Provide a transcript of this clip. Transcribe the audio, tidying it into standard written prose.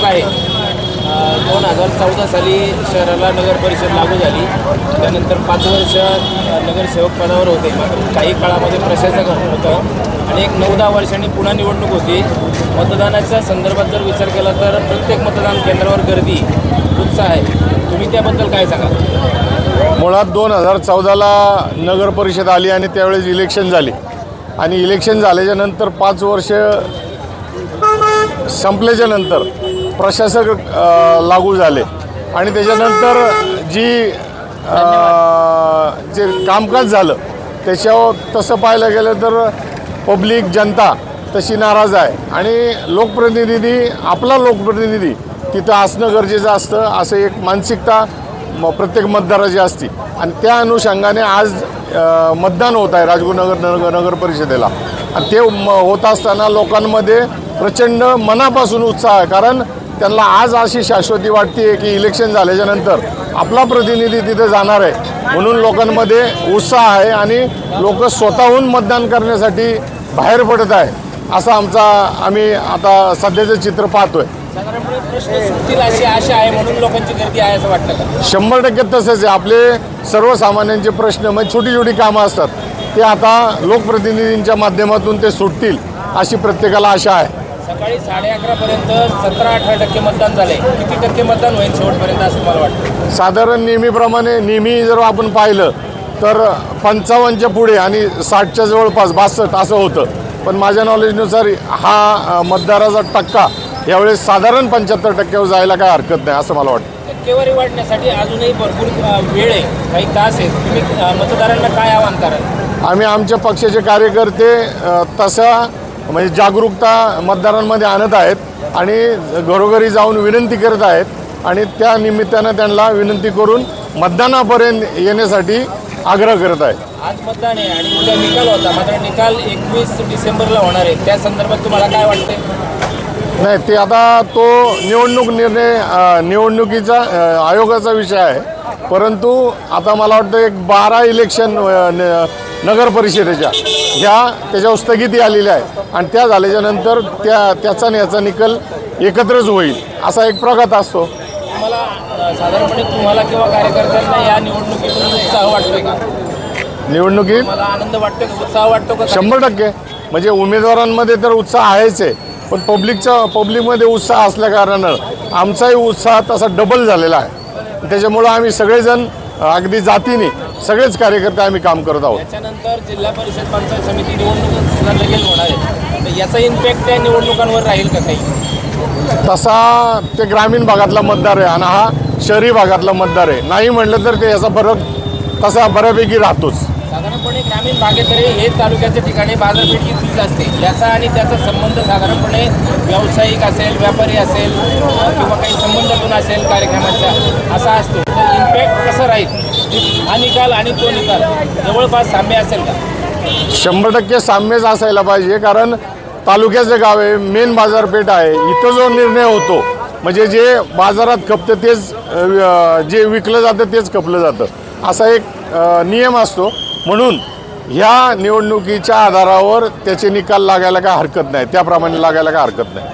आहे 2014 साली शहराला नगर परिषद लागू झाली। त्यानंतर 5 वर्ष नगरसेवक पदावर होते, मात्र काही काळामध्ये प्रशासक होतं आणि एक 9-10 वर्षांनी पुन्हा निवडणूक होती। मतदानाच्या संदर्भात जर विचार केला तर प्रत्येक मतदान केंद्रावर गर्दी, उत्साह आहे। तुम्ही त्याबद्दल काय सांगाल? मुळात 2014ला नगर परिषद आली आणि त्यावेळेस इलेक्शन झाली आणि इलेक्शन झाल्याच्या नंतर 5 वर्ष संपल्याच्या नंतर प्रशासक लागू झाले आणि त्याच्यानंतर जे कामकाज झालं त्याच्यावर तसं पाहायला गेलं तर पब्लिक जनता तशी नाराज आहे आणि लोकप्रतिनिधी आपला लोकप्रतिनिधी तिथं असणं गरजेचं असतं असं एक मानसिकता प्रत्येक मतदाराची असते आणि त्या अनुषंगाने आज मतदान होत आहे राजगुरुनगर नगर परिषदेला आणि ते होत असताना लोकांमध्ये प्रचंड मनापासून उत्साह आहे, कारण त्यांना आज अशी शाश्वती वाटते की इलेक्शन झाल्याच्यानंतर आपला प्रतिनिधी तिथे जाणार आहे म्हणून लोकांमध्ये उत्साह आहे आणि लोक स्वतःहून मतदान करण्यासाठी बाहेर पडत आहे असं आम्ही आता सध्याचं चित्र पाहतोय। साधारणपणे प्रश्न सुटतील अशी आशा आहे म्हणून लोकांची गर्दी आहे असं वाटतं का? 100% तसंच आहे। आपले सर्वसामान्यांचे प्रश्न म्हणजे छोटी छोटी कामं असतात ते आता लोकप्रतिनिधींच्या माध्यमातून ते सुटतील अशी प्रत्येकाला आशा आहे। सकाळी 11:30 पर्यंत 17-18% मतदान झाले, किती टक्के मतदान होईल शेवटपर्यंत असं मला वाटतं? साधारण नेहमी जर आपण पाहिलं तर 55च्या पुढे आणि 60च्या जवळपास 62 असं होतं, पण माझ्या नॉलेजनुसार हा मतदाराचा टक्का यावेळेस साधारण 75% जायला काय हरकत नाही असं मला वाटतं। टक्केवारी वाढण्यासाठी अजूनही भरपूर वेळ आहे, काही तास आहेत, तुम्ही मतदारांना काय आवाहन कराल? आम्ही आमच्या पक्षाचे कार्यकर्ते तसा म्हणजे जागरूकता मतदारांमध्ये आणत आहेत आणि घरोघरी जाऊन विनंती करत आहेत आणि त्या निमित्तानं त्यांना विनंती करून मतदानापर्यंत येण्यासाठी आग्रह करत आहेत। आज मतदान आहे आणि उद्या निकाल होता, मात्र निकाल 21 डिसेंबरला होणार आहे, त्या संदर्भात तुम्हाला काय वाटते? नाही, ते आता तो निवडणुकीचा आयोगाचा विषय आहे, परंतु आता मला वाटतं एक 12 इलेक्शन नगर परिषदेच्या त्याच्यावर स्थगिती आलेली आहे आणि त्या झाल्याच्यानंतर त्याचा आणि याचा निकाल एकत्रच होईल असा एक प्रघात असतो। साधारणपणे तुम्हाला किंवा कार्यकर्त्यांना या निवडणुकीतून उत्साह वाटतोय का? निवडणुकीत मला आनंद वाटतो का, उत्साह वाटतो का? 100% म्हणजे उमेदवारांमध्ये तर उत्साह आहेच आहे, पण पब्लिकमध्ये उत्साह असल्या कारणानं आमचाही उत्साह तसा डबल झालेला आहे। त्याच्यामुळं आम्ही सगळेजण अगदी जातीने सगळेच कार्यकर्ते आम्ही काम करत आहोत। त्याच्यानंतर जिल्हा परिषद पंचायत समिती निवडणूक सुद्धा लगेच होणार आहे, तर याचा इम्पॅक्ट त्या निवडणुकांवर राहील का काही? तसा ते ग्रामीण भागातला मतदार आहे आणि हा शहरी भागातला मतदार आहे, नाही म्हटलं तर ते याचा फरक तसा बऱ्यापैकी राहतोच। साधारणपणे ग्रामीण भागेतरी हे तालुक्याच्या ठिकाणी बाजारपेठ इतकीच असते, याचा आणि त्याचा संबंध साधारणपणे व्यावसायिक असेल, व्यापारी असेल किंवा काही संबंधातून असेल कार्यक्रमांचा असा असतो, तर इम्पॅक्ट कसं राहील? हा निकाल आणि तो निकाल जवळपास साम्य असेल का? 100% साम्यच असायला पाहिजे, कारण तालुक्याचं गाव आहे, मेन बाजारपेठ आहे, इथं जो निर्णय होतो म्हणजे जे बाजारात खपतं तेच जे विकलं जातं तेच खपलं जातं असा एक नियम असतो, म्हणून ह्या निवडणुकीच्या आधारावर त्याचे निकाल लागायला काय हरकत नाही, त्याप्रमाणे लागायला काय हरकत नाही।